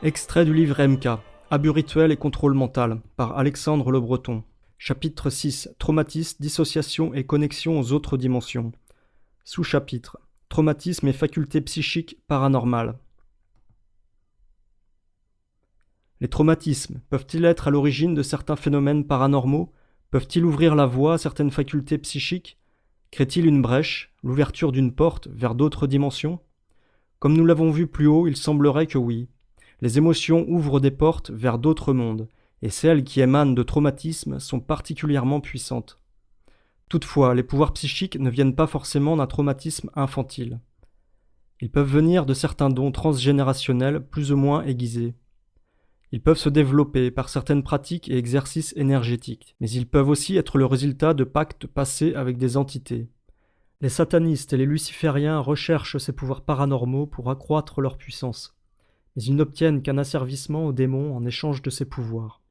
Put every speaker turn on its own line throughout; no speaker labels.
Extrait du livre MK, Abus rituel et contrôle mental, par Alexandre Le Breton. Chapitre 6. Traumatisme, dissociation et connexion aux autres dimensions. Sous-chapitre. Traumatisme et facultés psychiques paranormales. Les traumatismes peuvent-ils être à l'origine de certains phénomènes paranormaux? Peuvent-ils ouvrir la voie à certaines facultés psychiques? Créent-ils une brèche, l'ouverture d'une porte vers d'autres dimensions? Comme nous l'avons vu plus haut, il semblerait que oui. Les émotions ouvrent des portes vers d'autres mondes, et celles qui émanent de traumatismes sont particulièrement puissantes. Toutefois, les pouvoirs psychiques ne viennent pas forcément d'un traumatisme infantile. Ils peuvent venir de certains dons transgénérationnels plus ou moins aiguisés. Ils peuvent se développer par certaines pratiques et exercices énergétiques, mais ils peuvent aussi être le résultat de pactes passés avec des entités. Les satanistes et les lucifériens recherchent ces pouvoirs paranormaux pour accroître leur puissance, mais ils n'obtiennent qu'un asservissement aux démons en échange de ces pouvoirs.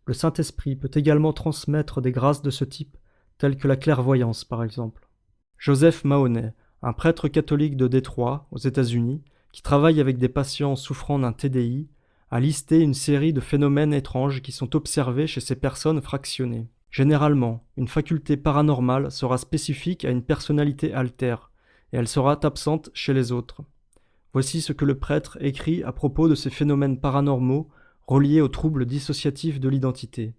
Le Saint-Esprit peut également transmettre des grâces de ce type, telles que la clairvoyance par exemple. Joseph Mahoney, un prêtre catholique de Détroit, aux États-Unis, qui travaille avec des patients souffrant d'un TDI, a listé une série de phénomènes étranges qui sont observés chez ces personnes fractionnées. Généralement, une faculté paranormale sera spécifique à une personnalité altère, et elle sera absente chez les autres. Voici ce que le prêtre écrit à propos de ces phénomènes paranormaux reliés aux troubles dissociatifs de l'identité.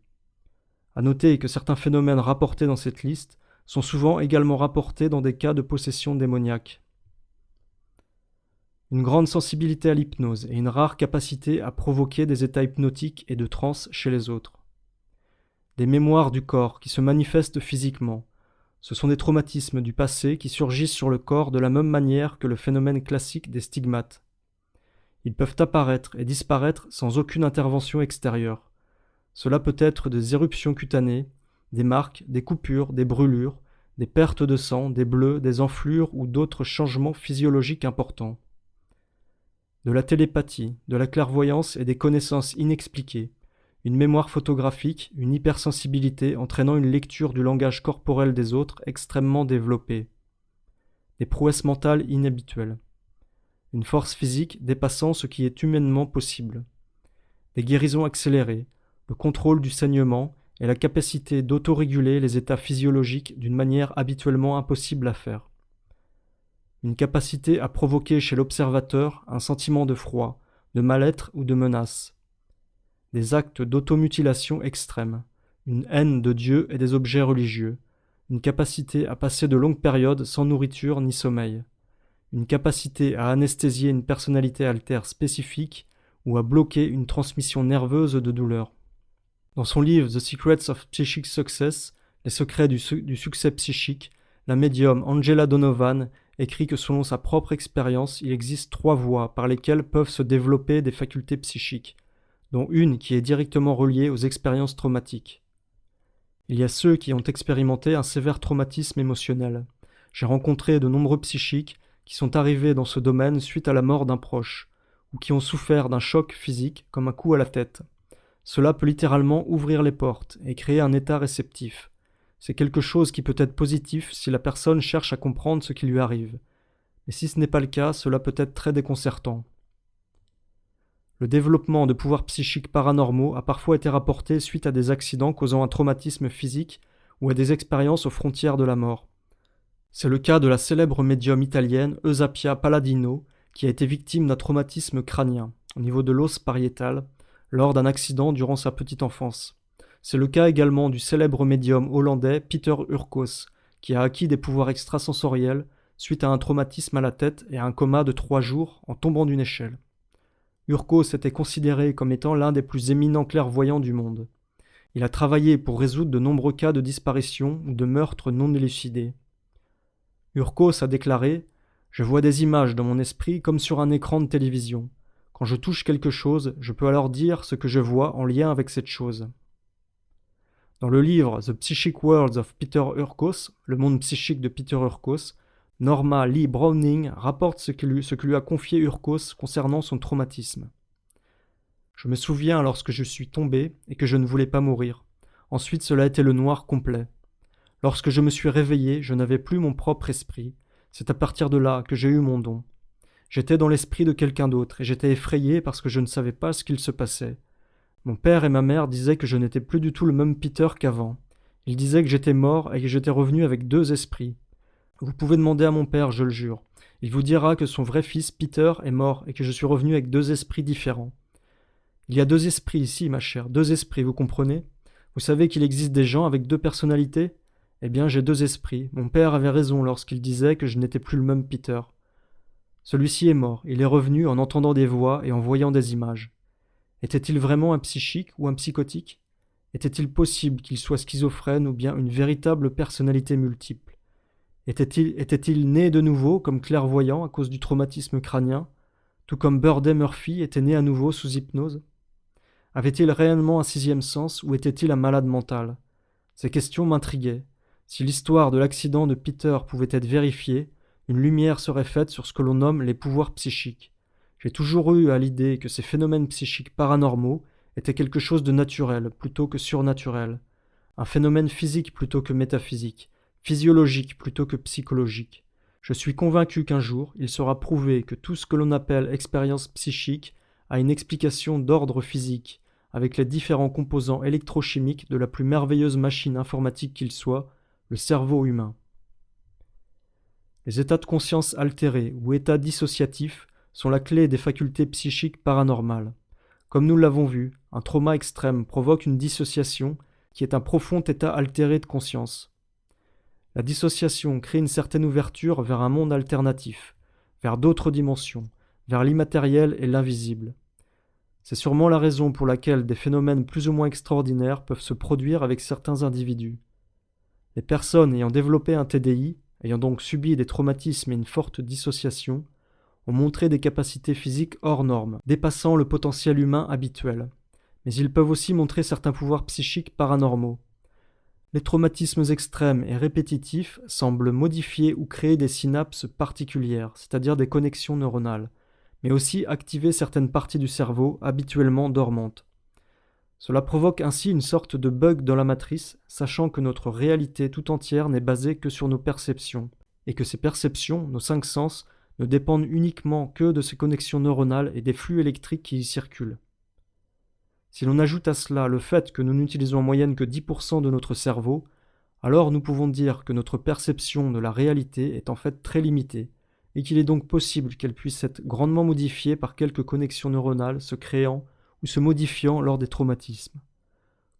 À noter que certains phénomènes rapportés dans cette liste sont souvent également rapportés dans des cas de possession démoniaque. Une grande sensibilité à l'hypnose et une rare capacité à provoquer des états hypnotiques et de transe chez les autres. Des mémoires du corps qui se manifestent physiquement. Ce sont des traumatismes du passé qui surgissent sur le corps de la même manière que le phénomène classique des stigmates. Ils peuvent apparaître et disparaître sans aucune intervention extérieure. Cela peut être des éruptions cutanées, des marques, des coupures, des brûlures, des pertes de sang, des bleus, des enflures ou d'autres changements physiologiques importants. De la télépathie, de la clairvoyance et des connaissances inexpliquées, une mémoire photographique, une hypersensibilité entraînant une lecture du langage corporel des autres extrêmement développée, des prouesses mentales inhabituelles, une force physique dépassant ce qui est humainement possible, des guérisons accélérées, le contrôle du saignement et la capacité d'autoréguler les états physiologiques d'une manière habituellement impossible à faire. Une capacité à provoquer chez l'observateur un sentiment de froid, de mal-être ou de menace. Des actes d'automutilation extrêmes, une haine de Dieu et des objets religieux, une capacité à passer de longues périodes sans nourriture ni sommeil, une capacité à anesthésier une personnalité altère spécifique ou à bloquer une transmission nerveuse de douleur. Dans son livre The Secrets of Psychic Success, les secrets du succès psychique, la médium Angela Donovan écrit que selon sa propre expérience, il existe 3 voies par lesquelles peuvent se développer des facultés psychiques, dont une qui est directement reliée aux expériences traumatiques. Il y a ceux qui ont expérimenté un sévère traumatisme émotionnel. J'ai rencontré de nombreux psychiques qui sont arrivés dans ce domaine suite à la mort d'un proche, ou qui ont souffert d'un choc physique comme un coup à la tête. Cela peut littéralement ouvrir les portes et créer un état réceptif. C'est quelque chose qui peut être positif si la personne cherche à comprendre ce qui lui arrive. Mais si ce n'est pas le cas, cela peut être très déconcertant. Le développement de pouvoirs psychiques paranormaux a parfois été rapporté suite à des accidents causant un traumatisme physique ou à des expériences aux frontières de la mort. C'est le cas de la célèbre médium italienne Eusapia Palladino, qui a été victime d'un traumatisme crânien, au niveau de l'os pariétal, lors d'un accident durant sa petite enfance. C'est le cas également du célèbre médium hollandais Peter Urkos, qui a acquis des pouvoirs extrasensoriels suite à un traumatisme à la tête et à un coma de 3 jours en tombant d'une échelle. Urkos était considéré comme étant l'un des plus éminents clairvoyants du monde. Il a travaillé pour résoudre de nombreux cas de disparition ou de meurtres non élucidés. Urkos a déclaré « Je vois des images dans mon esprit comme sur un écran de télévision. Quand je touche quelque chose, je peux alors dire ce que je vois en lien avec cette chose. » Dans le livre The Psychic Worlds of Peter Urkos, le monde psychique de Peter Urkos, Norma Lee Browning rapporte ce que lui a confié Urkos concernant son traumatisme. Je me souviens lorsque je suis tombé et que je ne voulais pas mourir. Ensuite, cela a été le noir complet. Lorsque je me suis réveillé, je n'avais plus mon propre esprit. C'est à partir de là que j'ai eu mon don. J'étais dans l'esprit de quelqu'un d'autre, et j'étais effrayé parce que je ne savais pas ce qu'il se passait. Mon père et ma mère disaient que je n'étais plus du tout le même Peter qu'avant. Ils disaient que j'étais mort et que j'étais revenu avec deux esprits. Vous pouvez demander à mon père, je le jure. Il vous dira que son vrai fils, Peter, est mort et que je suis revenu avec deux esprits différents. Il y a deux esprits ici, ma chère, deux esprits, vous comprenez? Vous savez qu'il existe des gens avec deux personnalités? Eh bien, j'ai deux esprits. Mon père avait raison lorsqu'il disait que je n'étais plus le même Peter. Celui-ci est mort, il est revenu en entendant des voix et en voyant des images. Était-il vraiment un psychique ou un psychotique? Était-il possible qu'il soit schizophrène ou bien une véritable personnalité multiple? Était-il né de nouveau comme clairvoyant à cause du traumatisme crânien, tout comme Birdie Murphy était né à nouveau sous hypnose? Avait-il réellement un sixième sens ou était-il un malade mental? Ces questions m'intriguaient. Si l'histoire de l'accident de Peter pouvait être vérifiée, une lumière serait faite sur ce que l'on nomme les pouvoirs psychiques. J'ai toujours eu à l'idée que ces phénomènes psychiques paranormaux étaient quelque chose de naturel plutôt que surnaturel, un phénomène physique plutôt que métaphysique, physiologique plutôt que psychologique. Je suis convaincu qu'un jour, il sera prouvé que tout ce que l'on appelle expérience psychique a une explication d'ordre physique, avec les différents composants électrochimiques de la plus merveilleuse machine informatique qu'il soit, le cerveau humain. Les états de conscience altérés ou états dissociatifs sont la clé des facultés psychiques paranormales. Comme nous l'avons vu, un trauma extrême provoque une dissociation qui est un profond état altéré de conscience. La dissociation crée une certaine ouverture vers un monde alternatif, vers d'autres dimensions, vers l'immatériel et l'invisible. C'est sûrement la raison pour laquelle des phénomènes plus ou moins extraordinaires peuvent se produire avec certains individus. Les personnes ayant développé un TDI, ayant donc subi des traumatismes et une forte dissociation, ont montré des capacités physiques hors normes, dépassant le potentiel humain habituel. Mais ils peuvent aussi montrer certains pouvoirs psychiques paranormaux. Les traumatismes extrêmes et répétitifs semblent modifier ou créer des synapses particulières, c'est-à-dire des connexions neuronales, mais aussi activer certaines parties du cerveau habituellement dormantes. Cela provoque ainsi une sorte de bug dans la matrice, sachant que notre réalité tout entière n'est basée que sur nos perceptions, et que ces perceptions, nos cinq sens, ne dépendent uniquement que de ces connexions neuronales et des flux électriques qui y circulent. Si l'on ajoute à cela le fait que nous n'utilisons en moyenne que 10% de notre cerveau, alors nous pouvons dire que notre perception de la réalité est en fait très limitée, et qu'il est donc possible qu'elle puisse être grandement modifiée par quelques connexions neuronales se créant ou se modifiant lors des traumatismes.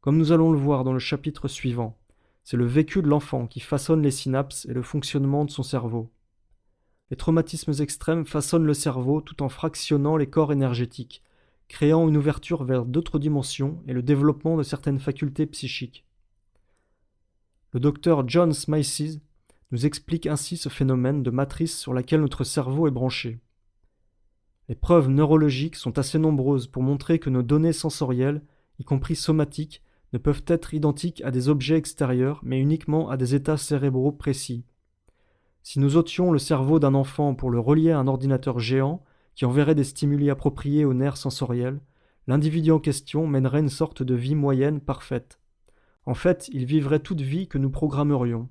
Comme nous allons le voir dans le chapitre suivant, c'est le vécu de l'enfant qui façonne les synapses et le fonctionnement de son cerveau. Les traumatismes extrêmes façonnent le cerveau tout en fractionnant les corps énergétiques, créant une ouverture vers d'autres dimensions et le développement de certaines facultés psychiques. Le docteur John Smices nous explique ainsi ce phénomène de matrice sur laquelle notre cerveau est branché. Les preuves neurologiques sont assez nombreuses pour montrer que nos données sensorielles, y compris somatiques, ne peuvent être identiques à des objets extérieurs, mais uniquement à des états cérébraux précis. Si nous ôtions le cerveau d'un enfant pour le relier à un ordinateur géant, qui enverrait des stimuli appropriés aux nerfs sensoriels, l'individu en question mènerait une sorte de vie moyenne parfaite. En fait, il vivrait toute vie que nous programmerions.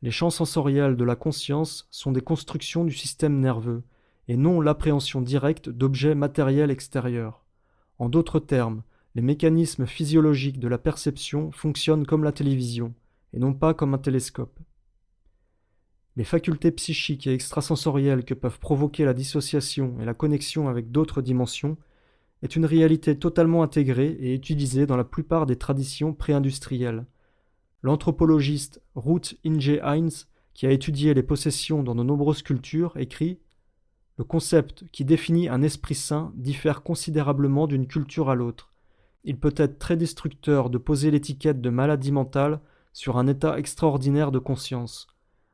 Les champs sensoriels de la conscience sont des constructions du système nerveux, et non l'appréhension directe d'objets matériels extérieurs. En d'autres termes, les mécanismes physiologiques de la perception fonctionnent comme la télévision, et non pas comme un télescope. Les facultés psychiques et extrasensorielles que peuvent provoquer la dissociation et la connexion avec d'autres dimensions est une réalité totalement intégrée et utilisée dans la plupart des traditions pré-industrielles. L'anthropologiste Ruth Inge Heinz, qui a étudié les possessions dans de nombreuses cultures, écrit « Le concept qui définit un esprit sain diffère considérablement d'une culture à l'autre. Il peut être très destructeur de poser l'étiquette de maladie mentale sur un état extraordinaire de conscience.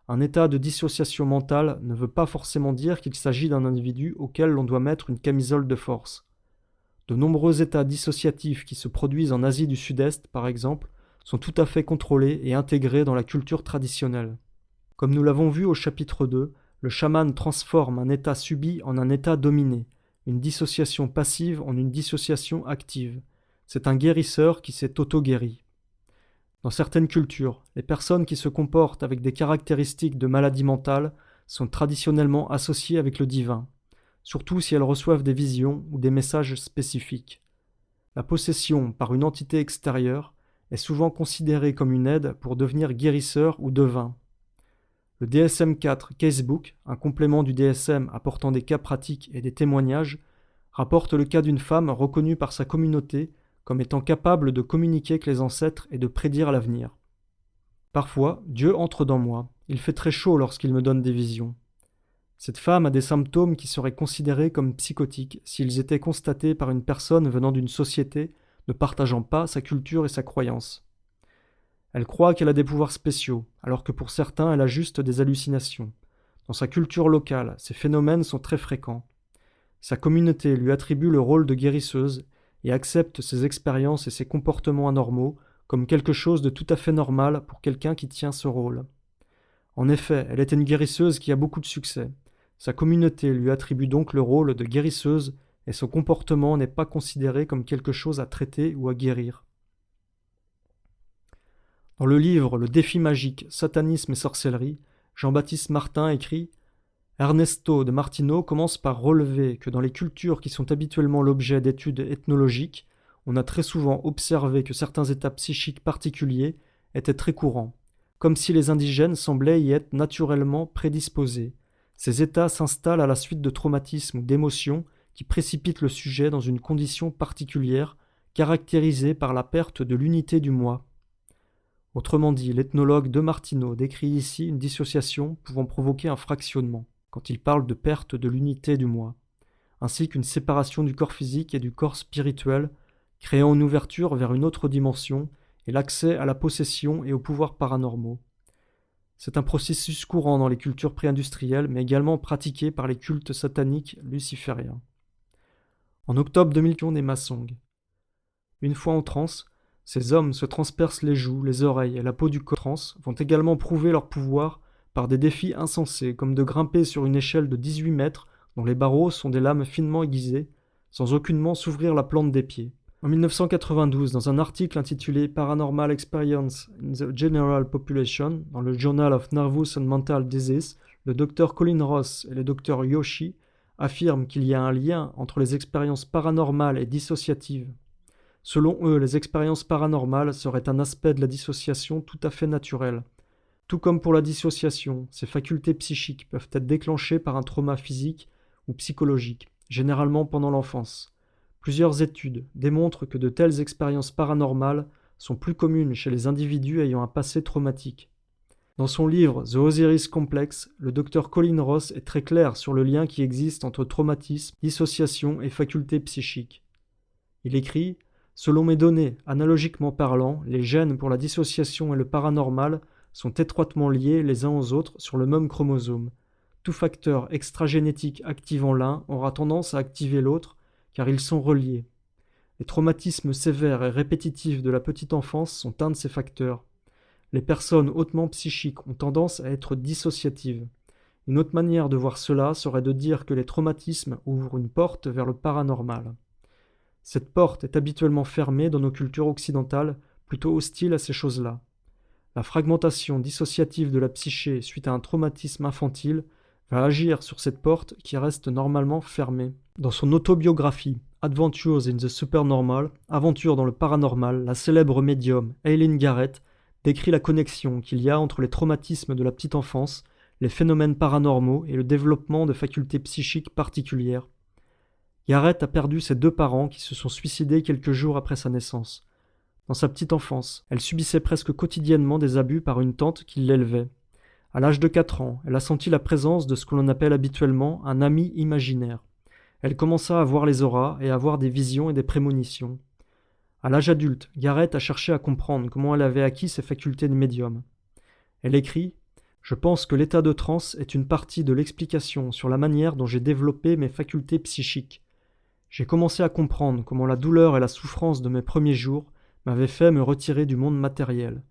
Un état de dissociation mentale ne veut pas forcément dire qu'il s'agit d'un individu auquel l'on doit mettre une camisole de force. De nombreux états dissociatifs qui se produisent en Asie du Sud-Est, par exemple, sont tout à fait contrôlés et intégrés dans la culture traditionnelle. Comme nous l'avons vu au chapitre 2, le chaman transforme un état subi en un état dominé, une dissociation passive en une dissociation active. C'est un guérisseur qui s'est auto-guéri. Dans certaines cultures, les personnes qui se comportent avec des caractéristiques de maladie mentale sont traditionnellement associées avec le divin. surtout si elles reçoivent des visions ou des messages spécifiques. La possession par une entité extérieure est souvent considérée comme une aide pour devenir guérisseur ou devin. Le DSM-4 Casebook, un complément du DSM apportant des cas pratiques et des témoignages, rapporte le cas d'une femme reconnue par sa communauté comme étant capable de communiquer avec les ancêtres et de prédire l'avenir. Parfois, Dieu entre dans moi, il fait très chaud lorsqu'il me donne des visions. Cette femme a des symptômes qui seraient considérés comme psychotiques s'ils étaient constatés par une personne venant d'une société ne partageant pas sa culture et sa croyance. Elle croit qu'elle a des pouvoirs spéciaux, alors que pour certains elle a juste des hallucinations. Dans sa culture locale, ces phénomènes sont très fréquents. Sa communauté lui attribue le rôle de guérisseuse et accepte ses expériences et ses comportements anormaux comme quelque chose de tout à fait normal pour quelqu'un qui tient ce rôle. En effet, elle est une guérisseuse qui a beaucoup de succès. Sa communauté lui attribue donc le rôle de guérisseuse et son comportement n'est pas considéré comme quelque chose à traiter ou à guérir. Dans le livre Le défi magique, satanisme et sorcellerie, Jean-Baptiste Martin écrit « Ernesto de Martino commence par relever que dans les cultures qui sont habituellement l'objet d'études ethnologiques, on a très souvent observé que certains états psychiques particuliers étaient très courants, comme si les indigènes semblaient y être naturellement prédisposés. Ces états s'installent à la suite de traumatismes ou d'émotions qui précipitent le sujet dans une condition particulière, caractérisée par la perte de l'unité du moi. » Autrement dit, l'ethnologue de Martino décrit ici une dissociation pouvant provoquer un fractionnement, quand il parle de perte de l'unité du moi, ainsi qu'une séparation du corps physique et du corps spirituel, créant une ouverture vers une autre dimension et l'accès à la possession et aux pouvoirs paranormaux. C'est un processus courant dans les cultures pré-industrielles, mais également pratiqué par les cultes sataniques lucifériens. En octobre 2000, des Masong. Une fois en transe, ces hommes se transpercent les joues, les oreilles et la peau du corps. Trans vont également prouver leur pouvoir par des défis insensés, comme de grimper sur une échelle de 18 mètres dont les barreaux sont des lames finement aiguisées, sans aucunement s'ouvrir la plante des pieds. En 1992, dans un article intitulé Paranormal Experience in the General Population, dans le Journal of Nervous and Mental Disease, le Dr Colin Ross et le Dr Yoshi affirment qu'il y a un lien entre les expériences paranormales et dissociatives. Selon eux, les expériences paranormales seraient un aspect de la dissociation tout à fait naturel. Tout comme pour la dissociation, ces facultés psychiques peuvent être déclenchées par un trauma physique ou psychologique, généralement pendant l'enfance. Plusieurs études démontrent que de telles expériences paranormales sont plus communes chez les individus ayant un passé traumatique. Dans son livre The Osiris Complex, le Dr Colin Ross est très clair sur le lien qui existe entre traumatisme, dissociation et facultés psychiques. Il écrit « Selon mes données, analogiquement parlant, les gènes pour la dissociation et le paranormal sont étroitement liés les uns aux autres sur le même chromosome. Tout facteur extragénétique activant l'un aura tendance à activer l'autre, car ils sont reliés. Les traumatismes sévères et répétitifs de la petite enfance sont un de ces facteurs. Les personnes hautement psychiques ont tendance à être dissociatives. Une autre manière de voir cela serait de dire que les traumatismes ouvrent une porte vers le paranormal. Cette porte est habituellement fermée dans nos cultures occidentales, plutôt hostiles à ces choses-là. La fragmentation dissociative de la psyché suite à un traumatisme infantile va agir sur cette porte qui reste normalement fermée. Dans son autobiographie Adventures in the Supernormal, Aventure dans le paranormal, la célèbre médium Eileen Garrett décrit la connexion qu'il y a entre les traumatismes de la petite enfance, les phénomènes paranormaux et le développement de facultés psychiques particulières. Garrett a perdu ses 2 parents qui se sont suicidés quelques jours après sa naissance. Dans sa petite enfance, elle subissait presque quotidiennement des abus par une tante qui l'élevait. À l'âge de 4 ans, elle a senti la présence de ce que l'on appelle habituellement un ami imaginaire. Elle commença à voir les auras et à avoir des visions et des prémonitions. À l'âge adulte, Garrett a cherché à comprendre comment elle avait acquis ses facultés de médium. Elle écrit « Je pense que l'état de transe est une partie de l'explication sur la manière dont j'ai développé mes facultés psychiques. J'ai commencé à comprendre comment la douleur et la souffrance de mes premiers jours m'avaient fait me retirer du monde matériel.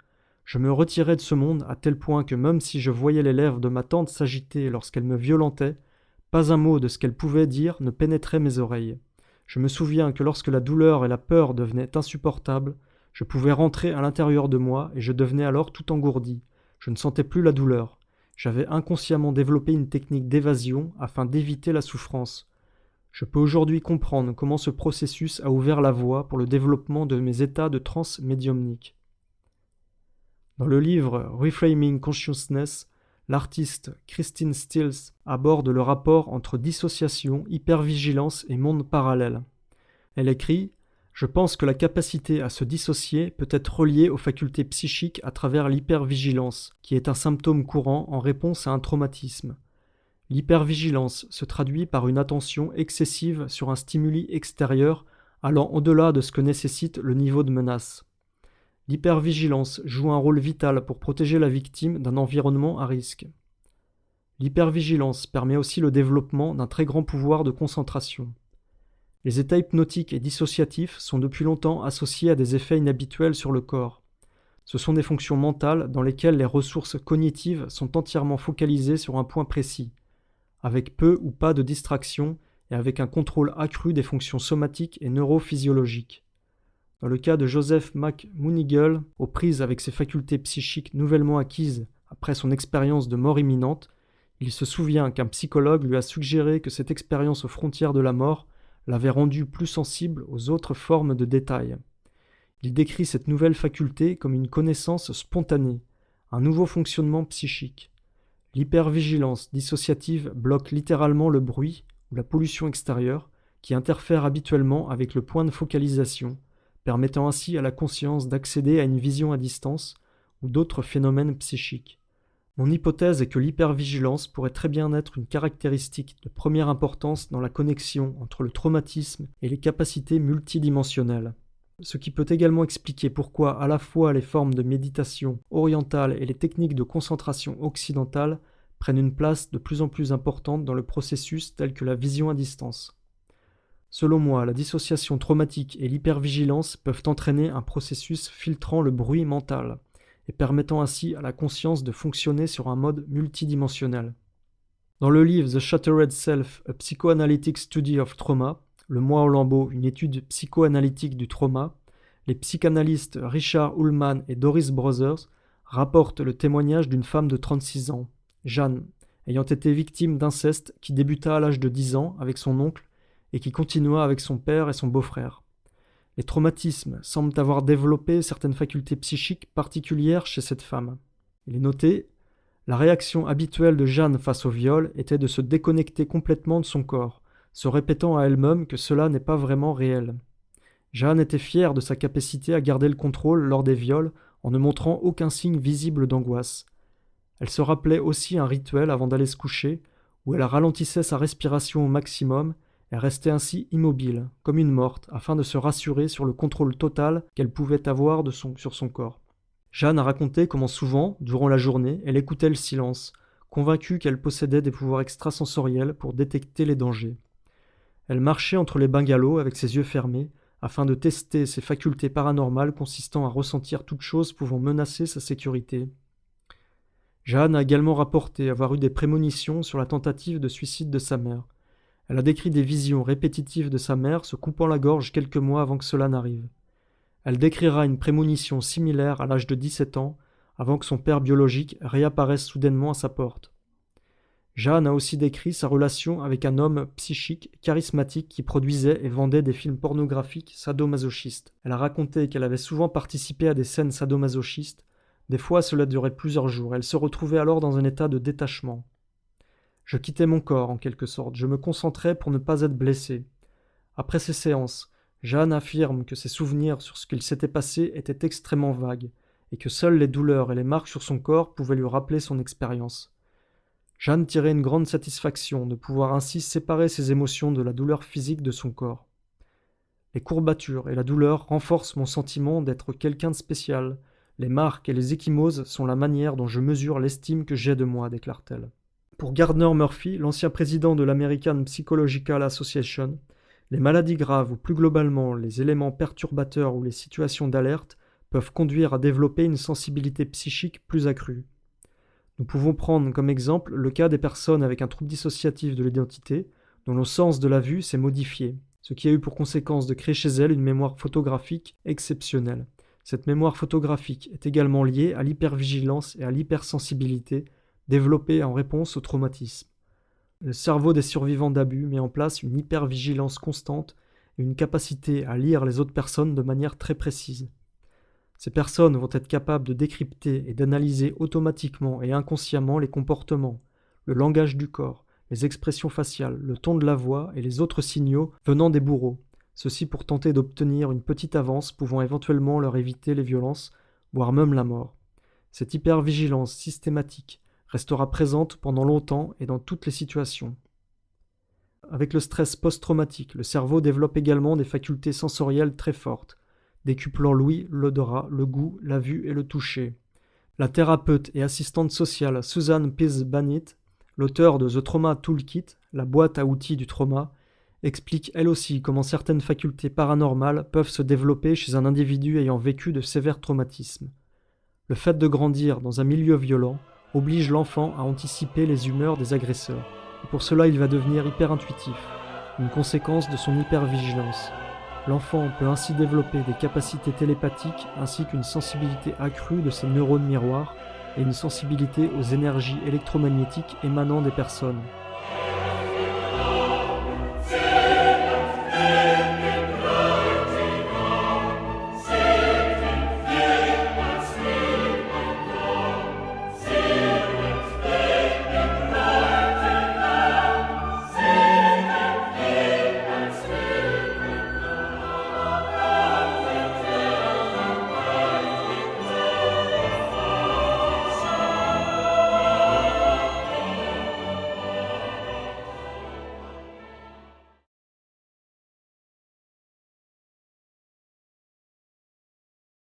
Je me retirais de ce monde à tel point que même si je voyais les lèvres de ma tante s'agiter lorsqu'elle me violentait, pas un mot de ce qu'elle pouvait dire ne pénétrait mes oreilles. Je me souviens que lorsque la douleur et la peur devenaient insupportables, je pouvais rentrer à l'intérieur de moi et je devenais alors tout engourdi. Je ne sentais plus la douleur. J'avais inconsciemment développé une technique d'évasion afin d'éviter la souffrance. Je peux aujourd'hui comprendre comment ce processus a ouvert la voie pour le développement de mes états de transe médiumnique. Dans le livre Reframing Consciousness, l'artiste Christine Stills aborde le rapport entre dissociation, hypervigilance et monde parallèle. Elle écrit « Je pense que la capacité à se dissocier peut être reliée aux facultés psychiques à travers l'hypervigilance, qui est un symptôme courant en réponse à un traumatisme. L'hypervigilance se traduit par une attention excessive sur un stimuli extérieur allant au-delà de ce que nécessite le niveau de menace. L'hypervigilance joue un rôle vital pour protéger la victime d'un environnement à risque. L'hypervigilance permet aussi le développement d'un très grand pouvoir de concentration. Les états hypnotiques et dissociatifs sont depuis longtemps associés à des effets inhabituels sur le corps. Ce sont des fonctions mentales dans lesquelles les ressources cognitives sont entièrement focalisées sur un point précis, avec peu ou pas de distraction et avec un contrôle accru des fonctions somatiques et neurophysiologiques. Dans le cas de Joseph McMoneagle, aux prises avec ses facultés psychiques nouvellement acquises après son expérience de mort imminente, il se souvient qu'un psychologue lui a suggéré que cette expérience aux frontières de la mort l'avait rendu plus sensible aux autres formes de détails. Il décrit cette nouvelle faculté comme une connaissance spontanée, un nouveau fonctionnement psychique. L'hypervigilance dissociative bloque littéralement le bruit ou la pollution extérieure qui interfère habituellement avec le point de focalisation, permettant ainsi à la conscience d'accéder à une vision à distance ou d'autres phénomènes psychiques. Mon hypothèse est que l'hypervigilance pourrait très bien être une caractéristique de première importance dans la connexion entre le traumatisme et les capacités multidimensionnelles. Ce qui peut également expliquer pourquoi à la fois les formes de méditation orientale et les techniques de concentration occidentales prennent une place de plus en plus importante dans le processus tel que la vision à distance. Selon moi, la dissociation traumatique et l'hypervigilance peuvent entraîner un processus filtrant le bruit mental et permettant ainsi à la conscience de fonctionner sur un mode multidimensionnel. Dans le livre The Shattered Self, A Psychoanalytic Study of Trauma, Le moi au lambeau, une étude psychoanalytique du trauma, les psychanalystes Richard Ullman et Doris Brothers rapportent le témoignage d'une femme de 36 ans, Jeanne, ayant été victime d'inceste qui débuta à l'âge de 10 ans avec son oncle et qui continua avec son père et son beau-frère. Les traumatismes semblent avoir développé certaines facultés psychiques particulières chez cette femme. Il est noté, la réaction habituelle de Jeanne face au viol était de se déconnecter complètement de son corps, se répétant à elle-même que cela n'est pas vraiment réel. Jeanne était fière de sa capacité à garder le contrôle lors des viols en ne montrant aucun signe visible d'angoisse. Elle se rappelait aussi un rituel avant d'aller se coucher, où elle ralentissait sa respiration au maximum. Elle restait ainsi immobile, comme une morte, afin de se rassurer sur le contrôle total qu'elle pouvait avoir sur son corps. Jeanne a raconté comment souvent, durant la journée, elle écoutait le silence, convaincue qu'elle possédait des pouvoirs extrasensoriels pour détecter les dangers. Elle marchait entre les bungalows avec ses yeux fermés, afin de tester ses facultés paranormales consistant à ressentir toute chose pouvant menacer sa sécurité. Jeanne a également rapporté avoir eu des prémonitions sur la tentative de suicide de sa mère. Elle a décrit des visions répétitives de sa mère se coupant la gorge quelques mois avant que cela n'arrive. Elle décrira une prémonition similaire à l'âge de 17 ans, avant que son père biologique réapparaisse soudainement à sa porte. Jeanne a aussi décrit sa relation avec un homme psychique, charismatique qui produisait et vendait des films pornographiques sadomasochistes. Elle a raconté qu'elle avait souvent participé à des scènes sadomasochistes. Des fois, cela durait plusieurs jours. Elle se retrouvait alors dans un état de détachement. Je quittais mon corps, en quelque sorte. Je me concentrais pour ne pas être blessé. Après ces séances, Jeanne affirme que ses souvenirs sur ce qu'il s'était passé étaient extrêmement vagues, et que seules les douleurs et les marques sur son corps pouvaient lui rappeler son expérience. Jeanne tirait une grande satisfaction de pouvoir ainsi séparer ses émotions de la douleur physique de son corps. Les courbatures et la douleur renforcent mon sentiment d'être quelqu'un de spécial. Les marques et les ecchymoses sont la manière dont je mesure l'estime que j'ai de moi, déclare-t-elle. Pour Gardner Murphy, l'ancien président de l'American Psychological Association, les maladies graves ou plus globalement les éléments perturbateurs ou les situations d'alerte peuvent conduire à développer une sensibilité psychique plus accrue. Nous pouvons prendre comme exemple le cas des personnes avec un trouble dissociatif de l'identité dont le sens de la vue s'est modifié, ce qui a eu pour conséquence de créer chez elles une mémoire photographique exceptionnelle. Cette mémoire photographique est également liée à l'hypervigilance et à l'hypersensibilité développée en réponse au traumatisme. Le cerveau des survivants d'abus met en place une hypervigilance constante et une capacité à lire les autres personnes de manière très précise. Ces personnes vont être capables de décrypter et d'analyser automatiquement et inconsciemment les comportements, le langage du corps, les expressions faciales, le ton de la voix et les autres signaux venant des bourreaux, ceci pour tenter d'obtenir une petite avance pouvant éventuellement leur éviter les violences, voire même la mort. Cette hypervigilance systématique restera présente pendant longtemps et dans toutes les situations. Avec le stress post-traumatique, le cerveau développe également des facultés sensorielles très fortes, décuplant l'ouïe, l'odorat, le goût, la vue et le toucher. La thérapeute et assistante sociale Susan Pease Bannett, l'auteure de The Trauma Toolkit, la boîte à outils du trauma, explique elle aussi comment certaines facultés paranormales peuvent se développer chez un individu ayant vécu de sévères traumatismes. Le fait de grandir dans un milieu violent oblige l'enfant à anticiper les humeurs des agresseurs, et pour cela il va devenir hyper-intuitif, une conséquence de son hypervigilance. L'enfant peut ainsi développer des capacités télépathiques ainsi qu'une sensibilité accrue de ses neurones miroirs et une sensibilité aux énergies électromagnétiques émanant des personnes.